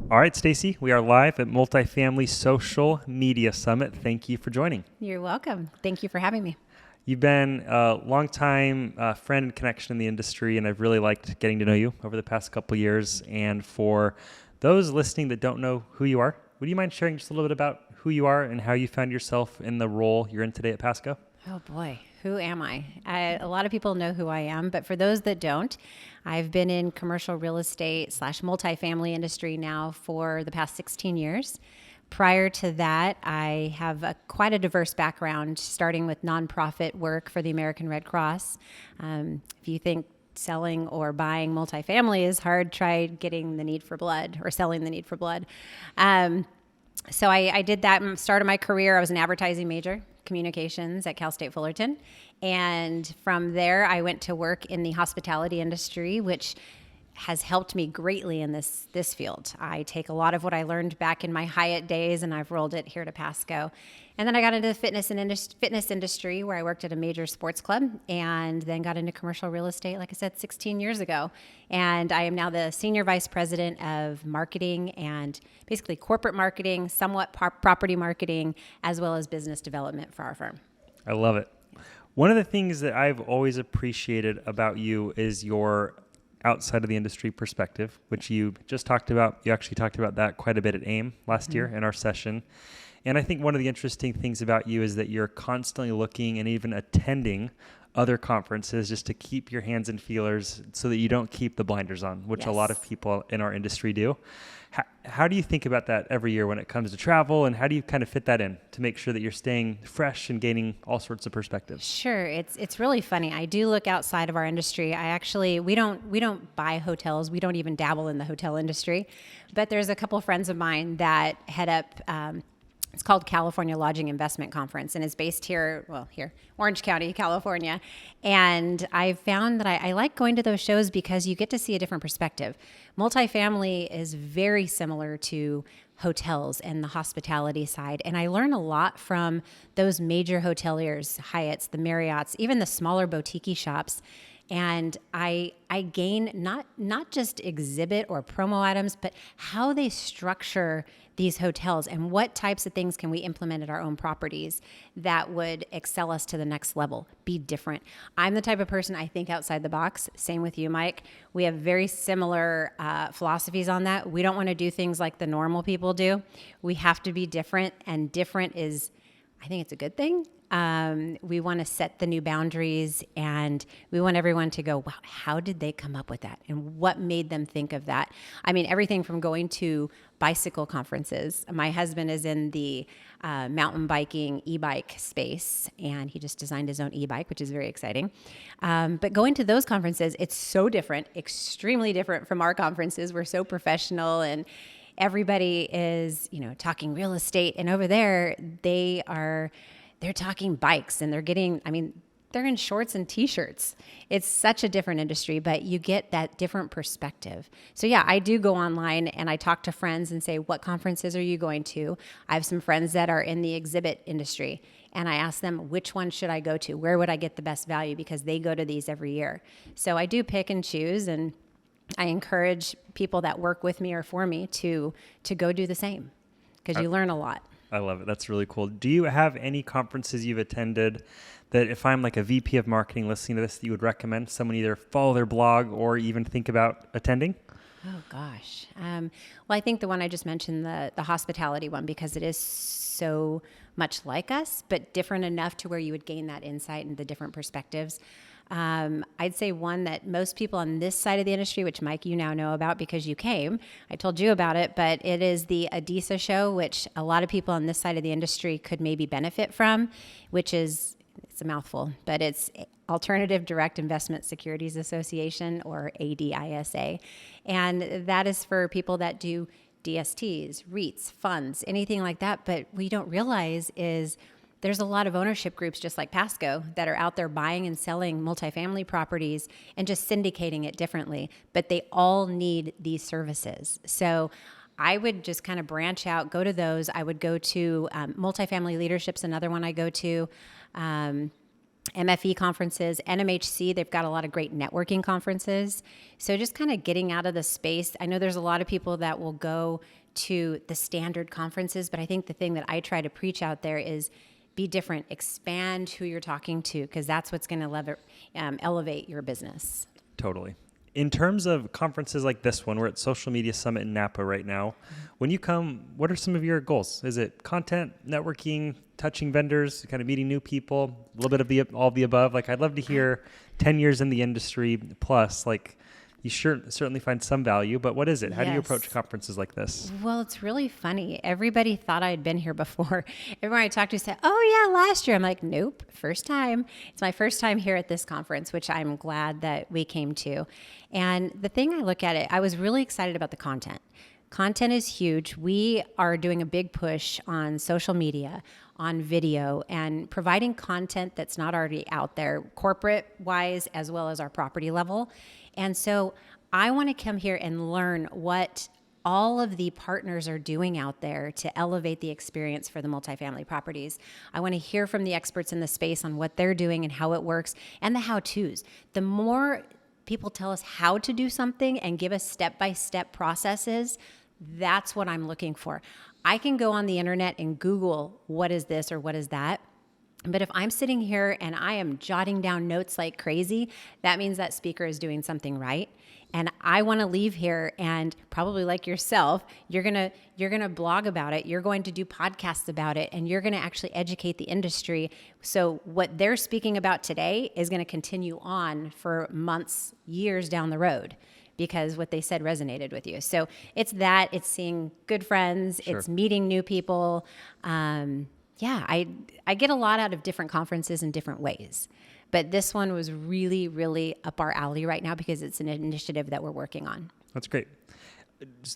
All right, Stacy, we are live at Multifamily Social Media Summit. Thank you for joining. You're welcome. Thank you for having me. You've been a longtime friend and connection in the industry, and I've really liked getting to know you over the past couple of years. And for those listening that don't know who you are, would you mind sharing just a little bit about who you are and how you found yourself in the role you're in today at Passco? Oh boy, who am I? A lot of people know who I am, but for those that don't, I've been in commercial real estate / multifamily industry now for the past 16 years. Prior to that, I have quite a diverse background, starting with nonprofit work for the American Red Cross. If you think selling or buying multifamily is hard, try getting the need for blood or selling the need for blood. So I did that and started my career. I was an advertising major, communications at Cal State Fullerton. And from there, I went to work in the hospitality industry, which has helped me greatly in this field. I take a lot of what I learned back in my Hyatt days and I've rolled it here to Passco. And then I got into the fitness industry where I worked at a major sports club and then got into commercial real estate, like I said, 16 years ago. And I am now the senior vice president of marketing and basically corporate marketing, somewhat property marketing, as well as business development for our firm. I love it. One of the things that I've always appreciated about you is your outside of the industry perspective, which you just talked about. You actually talked about that quite a bit at AIM last year in our session. And I think one of the interesting things about you is that you're constantly looking and even attending other conferences just to keep your hands in feelers so that you don't keep the blinders on, which a lot of people in our industry do. How do you think about that every year when it comes to travel, and how do you kind of fit that in to make sure that you're staying fresh and gaining all sorts of perspectives? Sure. It's really funny. I do look outside of our industry. We don't buy hotels. We don't even dabble in the hotel industry, but there's a couple of friends of mine that head up, it's called California Lodging Investment Conference, and it's based here, Orange County, California. And I found that I like going to those shows because you get to see a different perspective. Multifamily is very similar to hotels and the hospitality side. And I learn a lot from those major hoteliers, Hyatts, the Marriotts, even the smaller boutique shops. And I gain not just exhibit or promo items, but how they structure these hotels and what types of things can we implement at our own properties that would excel us to the next level, be different. I'm the type of person I think outside the box. Same with you, Mike. We have very similar philosophies on that. We don't want to do things like the normal people do. We have to be different, and different is, I think it's a good thing. We want to set the new boundaries, and we want everyone to go, wow, how did they come up with that? And what made them think of that? I mean, everything from going to bicycle conferences. My husband is in the mountain biking e-bike space, and he just designed his own e-bike, which is very exciting. But going to those conferences, it's so different, extremely different from our conferences. We're so professional, and everybody is, talking real estate. And over there, they're talking bikes, and they're in shorts and t-shirts. It's such a different industry, but you get that different perspective. So yeah, I do go online and I talk to friends and say, what conferences are you going to? I have some friends that are in the exhibit industry, and I ask them, which one should I go to? Where would I get the best value? Because they go to these every year. So I do pick and choose, and I encourage people that work with me or for me to go do the same, because you learn a lot. I love it. That's really cool. Do you have any conferences you've attended that if I'm like a VP of marketing listening to this, that you would recommend someone either follow their blog or even think about attending? Oh, gosh. Well, I think the one I just mentioned, the hospitality one, because it is so much like us, but different enough to where you would gain that insight and the different perspectives. I'd say one that most people on this side of the industry, which Mike, you now know about because you came, I told you about it, but it is the ADISA show, which a lot of people on this side of the industry could maybe benefit from, which is, it's a mouthful, but it's Alternative Direct Investment Securities Association, or ADISA. And that is for people that do DSTs, REITs, funds, anything like that. But what you don't realize is there's a lot of ownership groups just like Passco that are out there buying and selling multifamily properties and just syndicating it differently, but they all need these services. So I would just kind of branch out, go to those. I would go to Multifamily Leadership's another one I go to. MFE conferences, NMHC, they've got a lot of great networking conferences. So just kind of getting out of the space. I know there's a lot of people that will go to the standard conferences, but I think the thing that I try to preach out there is be different, expand who you're talking to, because that's what's going to elevate your business. Totally. In terms of conferences like this one, we're at Social Media Summit in Napa right now. When you come, what are some of your goals? Is it content, networking, touching vendors, kind of meeting new people, a little bit of all of the above? Like, I'd love to hear 10 years in the industry plus, like, you certainly find some value, but what is it? How do you approach conferences like this? Well, it's really funny. Everybody thought I had been here before. Everyone I talked to said, oh yeah, last year. I'm like, nope, first time. It's my first time here at this conference, which I'm glad that we came to. And the thing I look at it, I was really excited about the content. Content is huge. We are doing a big push on social media, on video, and providing content that's not already out there, corporate-wise as well as our property level. And so I want to come here and learn what all of the partners are doing out there to elevate the experience for the multifamily properties. I want to hear from the experts in the space on what they're doing and how it works and the how-tos. The more people tell us how to do something and give us step-by-step processes, that's what I'm looking for. I can go on the internet and Google what is this or what is that. But if I'm sitting here and I am jotting down notes like crazy, that means that speaker is doing something right. And I want to leave here and probably like yourself, you're going to blog about it. You're going to do podcasts about it, and you're going to actually educate the industry. So what they're speaking about today is going to continue on for months, years down the road, because what they said resonated with you. So it's seeing good friends, Sure. It's meeting new people. I get a lot out of different conferences in different ways. But this one was really, really up our alley right now because it's an initiative that we're working on. That's great.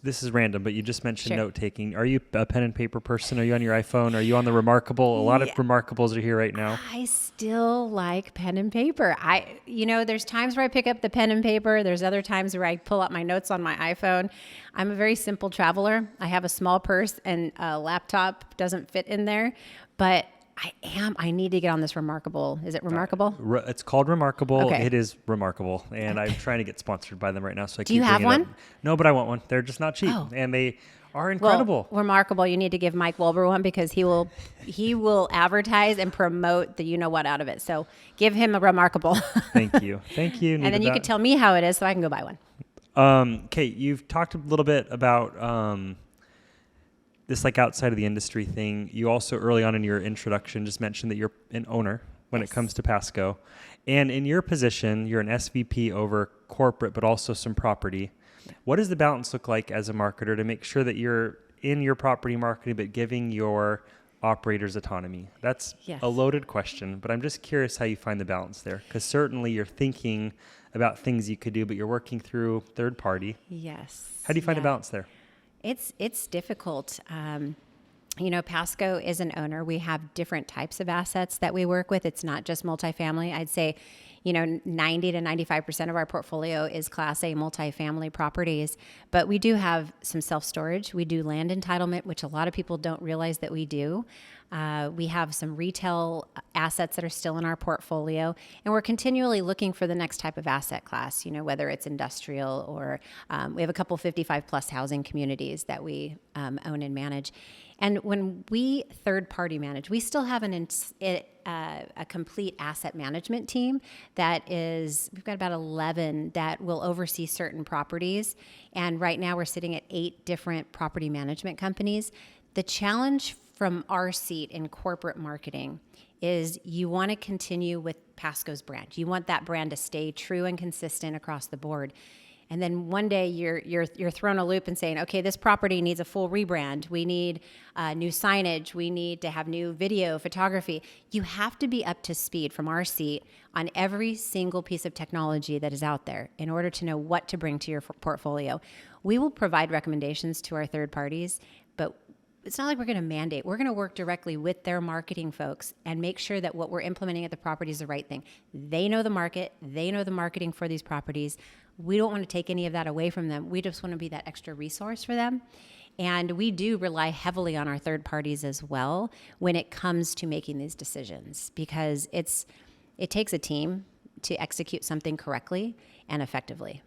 This is random, but you just mentioned Sure. note taking. Are you a pen and paper person? Are you on your iPhone? Are you on the Remarkable? A lot of Remarkables are here right now. I still like pen and paper. There's times where I pick up the pen and paper. There's other times where I pull out my notes on my iPhone. I'm a very simple traveler. I have a small purse and a laptop doesn't fit in there, but I need to get on this Remarkable. Is it Remarkable? It's called Remarkable. Okay. It is Remarkable. And I'm trying to get sponsored by them right now. So I Do you keep have bringing it one? up. No, but I want one. They're just not cheap. Oh. And they are incredible. Well, Remarkable. You need to give Mike Wolber one because he will advertise and promote the what out of it. So give him a Remarkable. Thank you. Thank you. And then you could tell me how it is so I can go buy one. Kate, you've talked a little bit about this like outside of the industry thing. You also early on in your introduction just mentioned that you're an owner when it comes to Passco. And in your position, you're an SVP over corporate, but also some property. What does the balance look like as a marketer to make sure that you're in your property marketing, but giving your operators autonomy? That's a loaded question, but I'm just curious how you find the balance there. Because certainly you're thinking about things you could do, but you're working through third party. Yes. How do you find a balance there? It's difficult. Passco is an owner. We have different types of assets that we work with. It's not just multifamily. I'd say, 90 to 95% of our portfolio is Class A multifamily properties, but we do have some self-storage. We do land entitlement, which a lot of people don't realize that we do. We have some retail assets that are still in our portfolio, and we're continually looking for the next type of asset class, whether it's industrial or we have a couple 55 plus housing communities that we own and manage. And when we third party manage, we still have a complete asset management team we've got about 11 that will oversee certain properties. And right now we're sitting at 8 different property management companies. The challenge from our seat in corporate marketing is you want to continue with Passco's brand. You want that brand to stay true and consistent across the board. And then one day you're thrown a loop and saying, okay, this property needs a full rebrand. We need new signage. We need to have new video, photography. You have to be up to speed from our seat on every single piece of technology that is out there in order to know what to bring to your portfolio. We will provide recommendations to our third parties, but it's not like we're going to mandate. We're going to work directly with their marketing folks and make sure that what we're implementing at the property is the right thing. They know the market. They know the marketing for these properties. We don't want to take any of that away from them. We just want to be that extra resource for them. And we do rely heavily on our third parties as well when it comes to making these decisions, because it's it takes a team to execute something correctly and effectively.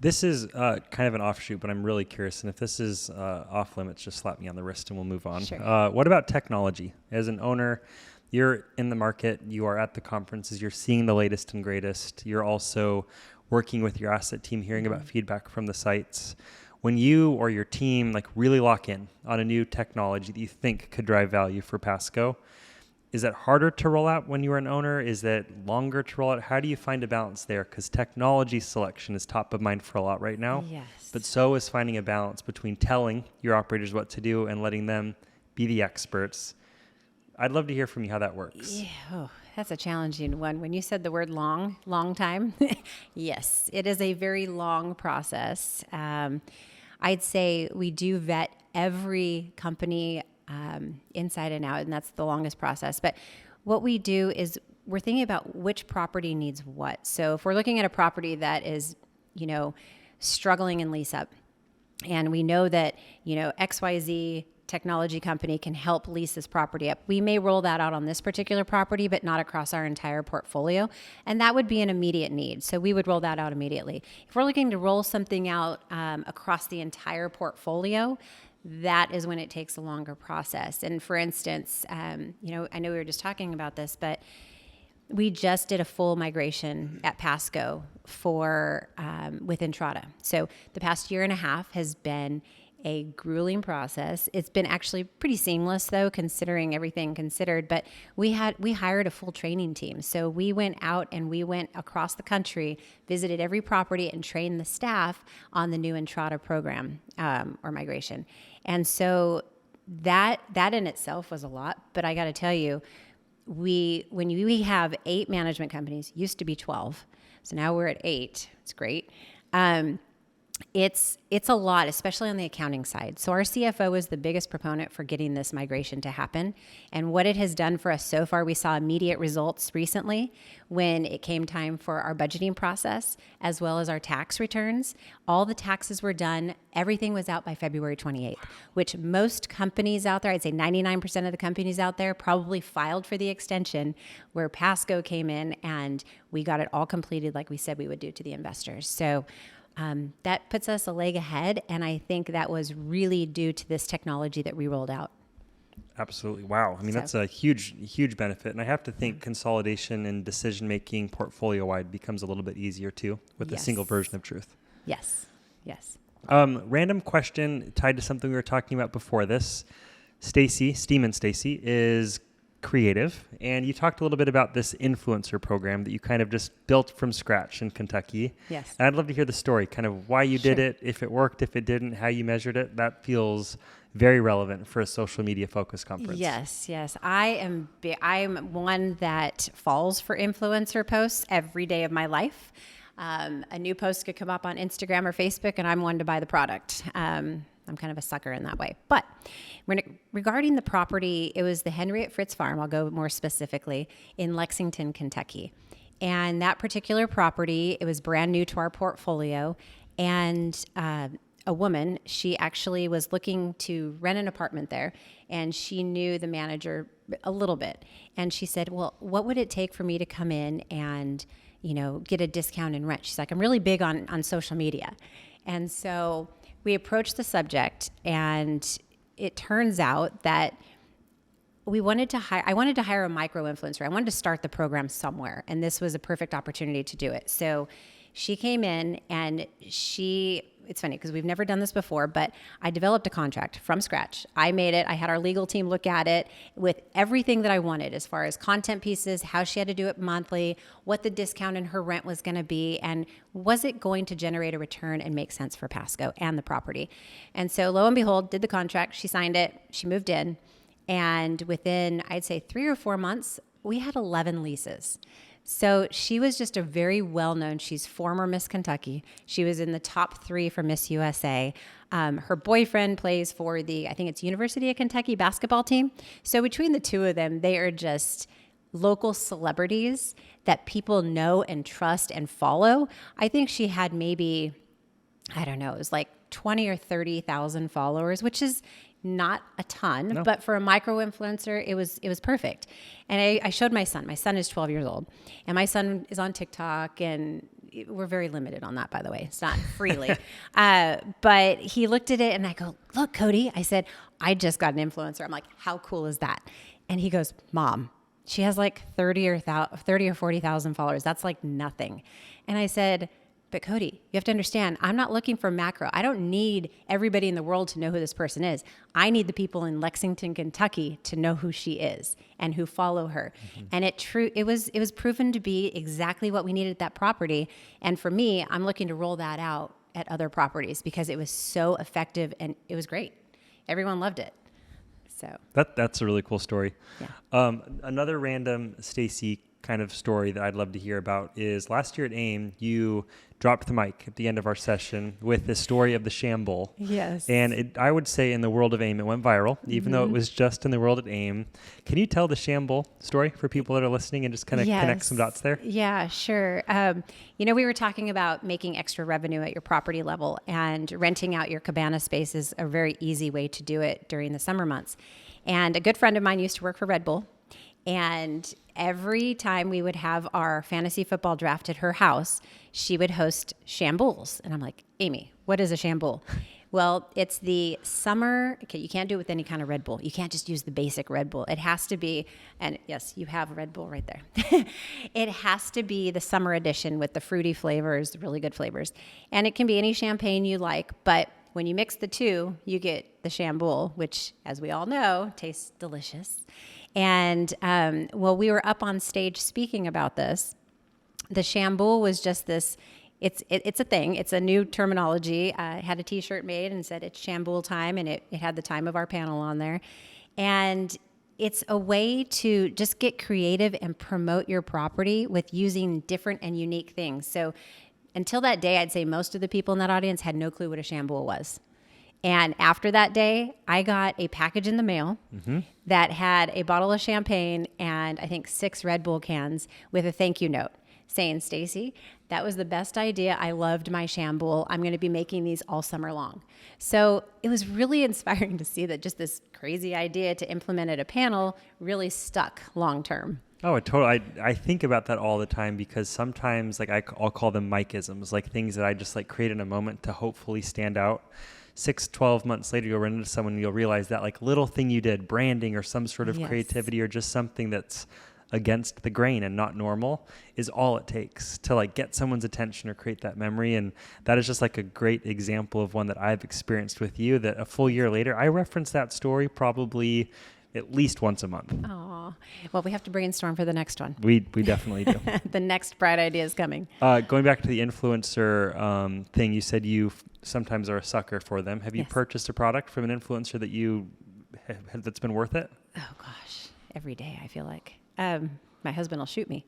This is kind of an offshoot, but I'm really curious. And if this is off limits, just slap me on the wrist and we'll move on. Sure. What about technology? As an owner, you're in the market, you are at the conferences, you're seeing the latest and greatest. You're also working with your asset team, hearing about feedback from the sites. When you or your team like really lock in on a new technology that you think could drive value for Passco, is that harder to roll out when you're an owner? Is that longer to roll out? How do you find a balance there? Because technology selection is top of mind for a lot right now. Yes. But so is finding a balance between telling your operators what to do and letting them be the experts. I'd love to hear from you how that works. Yeah, oh, that's a challenging one. When you said the word long time, yes, it is a very long process. I'd say we do vet every company inside and out, and that's the longest process. But what we do is we're thinking about which property needs what. So if we're looking at a property that is, struggling in lease up, and we know that, XYZ technology company can help lease this property up, we may roll that out on this particular property, but not across our entire portfolio. And that would be an immediate need. So we would roll that out immediately. If we're looking to roll something out across the entire portfolio, that is when it takes a longer process. And for instance, I know we were just talking about this, but we just did a full migration at Passco for with Entrada. So the past year and a half has been a grueling process. It's been actually pretty seamless though, considering everything considered, but we hired a full training team. So we went out and we went across the country, visited every property and trained the staff on the new Entrada program or migration. And so that in itself was a lot, but I got to tell you, when we have 8 management companies, used to be 12. So now we're at 8. It's great. It's a lot, especially on the accounting side. So our CFO is the biggest proponent for getting this migration to happen. And what it has done for us so far, we saw immediate results recently when it came time for our budgeting process, as well as our tax returns. All the taxes were done. Everything was out by February 28th, which most companies out there, I'd say 99% of the companies out there probably filed for the extension, where Passco came in and we got it all completed like we said we would do to the investors. So that puts us a leg ahead, and I think that was really due to this technology that we rolled out. Absolutely. Wow. I mean, that's a huge benefit. And I have to think consolidation and decision-making portfolio-wide becomes a little bit easier too with a single version of truth. Yes. Random question tied to something we were talking about before this. Stacy Stemen is creative, and you talked a little bit about this influencer program that you kind of just built from scratch in Kentucky. Yes. And I'd love to hear the story, kind of why you did it, if it worked, if it didn't, how you measured it. That feels very relevant for a social media focused conference. Yes. I'm one that falls for influencer posts every day of my life. A new post could come up on Instagram or Facebook, and I'm one to buy the product. I'm kind of a sucker in that way. But regarding the property, it was the Henriette Fritz Farm, I'll go more specifically, in Lexington, Kentucky. And that particular property, it was brand new to our portfolio. And a woman, she actually was looking to rent an apartment there, and she knew the manager a little bit. And she said, well, what would it take for me to come in and, get a discount in rent? She's like, I'm really big on social media. And so we approached the subject, and it turns out that I wanted to hire a micro influencer. I wanted to start the program somewhere, and this was a perfect opportunity to do it. So she came in, and it's funny because we've never done this before, but I developed a contract from scratch. I made it. I had our legal team look at it with everything that I wanted as far as content pieces, how she had to do it monthly, what the discount in her rent was going to be, and was it going to generate a return and make sense for Passco and the property. And so lo and behold, did the contract. She signed it. She moved in. And within, I'd say 3 or 4 months, we had 11 leases. So she was just a very well-known, she's former Miss Kentucky. She was in the top 3 for Miss USA. Her boyfriend plays for I think it's University of Kentucky basketball team. So between the two of them, they are just local celebrities that people know and trust and follow. I think she had maybe, I don't know, it was like 20 or 30,000 followers, which is not a ton, No. but for a micro influencer, it was perfect. And I showed my son. My son is 12 years old, and my son is on TikTok, and we're very limited on that, by the way. It's not freely. But he looked at it, and I go, look, Cody. I said, I just got an influencer. I'm like, how cool is that? And he goes, Mom, she has like 30 or 40,000 followers. That's like nothing. And I said, but Cody, you have to understand, I'm not looking for macro. I don't need everybody in the world to know who this person is. I need the people in Lexington, Kentucky to know who she is and who follow her. Mm-hmm. And it was proven to be exactly what we needed at that property. And for me, I'm looking to roll that out at other properties because it was so effective and it was great. Everyone loved it. So that's a really cool story. Yeah. Another random Stacy kind of story that I'd love to hear about is last year at AIM, you dropped the mic at the end of our session with the story of the Shamble. Yes. And I would say in the world of AIM, it went viral, even though it was just in the world of AIM. Can you tell the Shamble story for people that are listening and just kind of connect some dots there? Yeah, sure. We were talking about making extra revenue at your property level, and renting out your cabana space is a very easy way to do it during the summer months. And a good friend of mine used to work for Red Bull. And every time we would have our fantasy football draft at her house, she would host shambles. And I'm like, Amy, what is a shamble? Well, it's the summer. Okay, you can't do it with any kind of Red Bull. You can't just use the basic Red Bull. It has to be, and yes, you have Red Bull right there. It has to be the summer edition with the fruity flavors, really good flavors. And it can be any champagne you like, but when you mix the two, you get the Shamble, which, as we all know, tastes delicious. And we were up on stage speaking about this. The Shamble was just this. It's a thing. It's a new terminology. I had a T-shirt made and said it's Shamble time, and it had the time of our panel on there. And it's a way to just get creative and promote your property with using different and unique things. So until that day, I'd say most of the people in that audience had no clue what a Shamble was. And after that day, I got a package in the mail that had a bottle of champagne and I think 6 Red Bull cans with a thank you note saying, Stacy, that was the best idea. I loved my Shamble. I'm going to be making these all summer long. So it was really inspiring to see that just this crazy idea to implement at a panel really stuck long term. Oh, totally. I think about that all the time because sometimes I'll call them micisms, like things that I just create in a moment to hopefully stand out. 6-12 months later, you'll run into someone and you'll realize that little thing you did, branding or some sort of creativity or just something that's against the grain and not normal is all it takes to get someone's attention or create that memory. And that is just a great example of one that I've experienced with you that a full year later, I reference that story probably at least once a month. Oh, well, we have to brainstorm for the next one. We definitely do. The next bright idea is coming. Going back to the influencer thing, you said you sometimes are a sucker for them. Have you purchased a product from an influencer that that's been worth it? Oh gosh, every day I feel like. My husband will shoot me.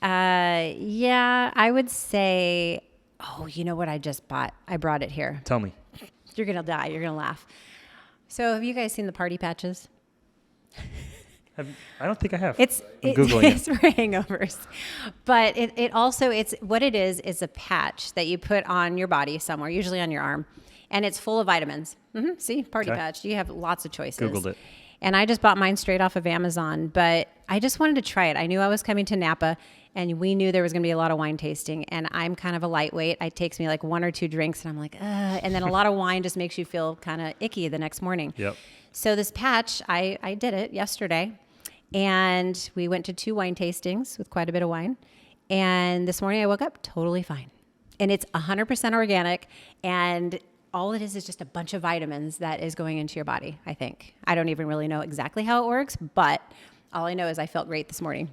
Yeah, I would say, you know what I just bought? I brought it here. Tell me. You're going to die. You're going to laugh. So have you guys seen the party patches? I don't think I have. It's Googling it's for hangovers, but it also, it's what it is a patch that you put on your body somewhere, usually on your arm, and it's full of vitamins. See, party patch. You have lots of choices. Googled it. And I just bought mine straight off of Amazon, but I just wanted to try it. I knew I was coming to Napa, and we knew there was going to be a lot of wine tasting, and I'm kind of a lightweight. It takes me 1 or 2 drinks, and I'm like, and then a lot of wine just makes you feel kind of icky the next morning. Yep. So this patch, I did it yesterday, and we went to 2 wine tastings with quite a bit of wine, and this morning I woke up totally fine. And it's 100% organic, and all it is just a bunch of vitamins that is going into your body, I think. I don't even really know exactly how it works, but all I know is I felt great this morning.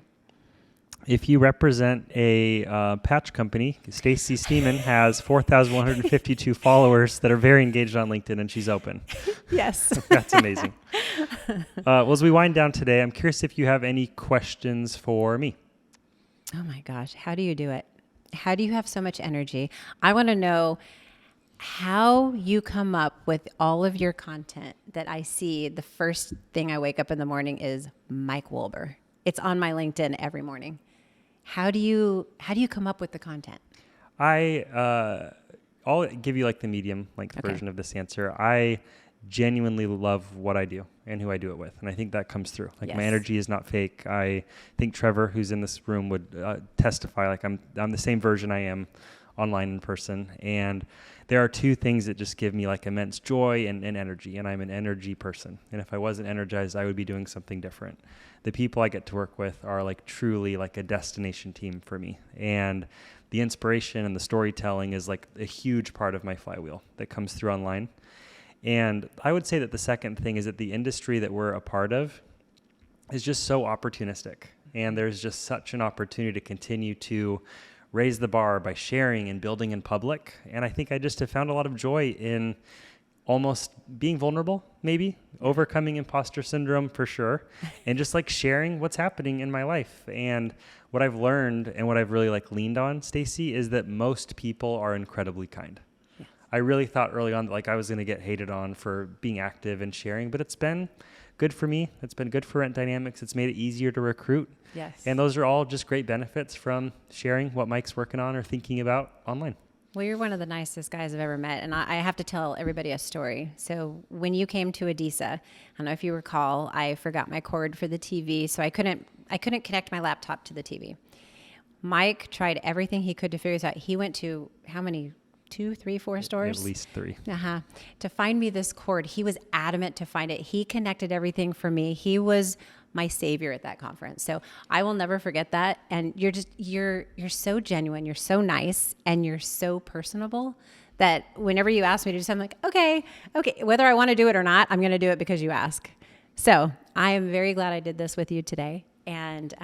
If you represent a patch company, Stacy Stemen has 4,152 followers that are very engaged on LinkedIn, and she's open. Yes. That's amazing. Well, as we wind down today, I'm curious if you have any questions for me. Oh my gosh. How do you do it? How do you have so much energy? I want to know how you come up with all of your content that I see. The first thing I wake up in the morning is Mike Wolber. It's on my LinkedIn every morning. How do you come up with the content? I'll give you the medium length version of this answer. I genuinely love what I do and who I do it with. And I think that comes through. Like, Yes. my energy is not fake. I think Trevor, who's in this room, would testify. Like, I'm the same version I am online in person. And there are two things that just give me like immense joy and energy. And I'm an energy person. And if I wasn't energized, I would be doing something different. The people I get to work with are like truly like a destination team for me. And the inspiration and the storytelling is like a huge part of my flywheel that comes through online. And I would say that the second thing is that the industry that we're a part of is just so opportunistic. And there's just such an opportunity to continue to raise the bar by sharing and building in public. And I think I just have found a lot of joy in almost being vulnerable, maybe overcoming imposter syndrome for sure, and just like sharing what's happening in my life. And what I've learned and what I've really like leaned on, Stacy, is that most people are incredibly kind. Yeah. I really thought early on that like I was going to get hated on for being active and sharing, but it's been good for me. It's been good for Rent Dynamics. It's made it easier to recruit. Yes. And those are all just great benefits from sharing what Mike's working on or thinking about online. Well, you're one of the nicest guys I've ever met. And I have to tell everybody a story. So when you came to Adisa, I don't know if you recall, I forgot my cord for the TV. So I couldn't connect my laptop to the TV. Mike tried everything he could to figure this out. He went to how many? 2, 3, 4 stores? At least 3. To find me this cord. He was adamant to find it. He connected everything for me. He was my savior at that conference. So I will never forget that. And you're so genuine. You're so nice and you're so personable that whenever you ask me to do something, I'm like, okay, whether I want to do it or not, I'm going to do it because you ask. So I am very glad I did this with you today. And,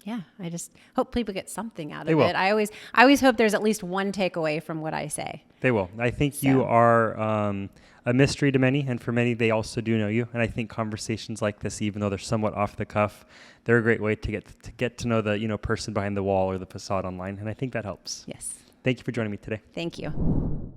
yeah, I just hope people get something out of it. I always hope there's at least one takeaway from what I say. They will. I think you are a mystery to many, and for many, they also do know you. And I think conversations like this, even though they're somewhat off the cuff, they're a great way to get to know the person behind the wall or the facade online. And I think that helps. Yes. Thank you for joining me today. Thank you.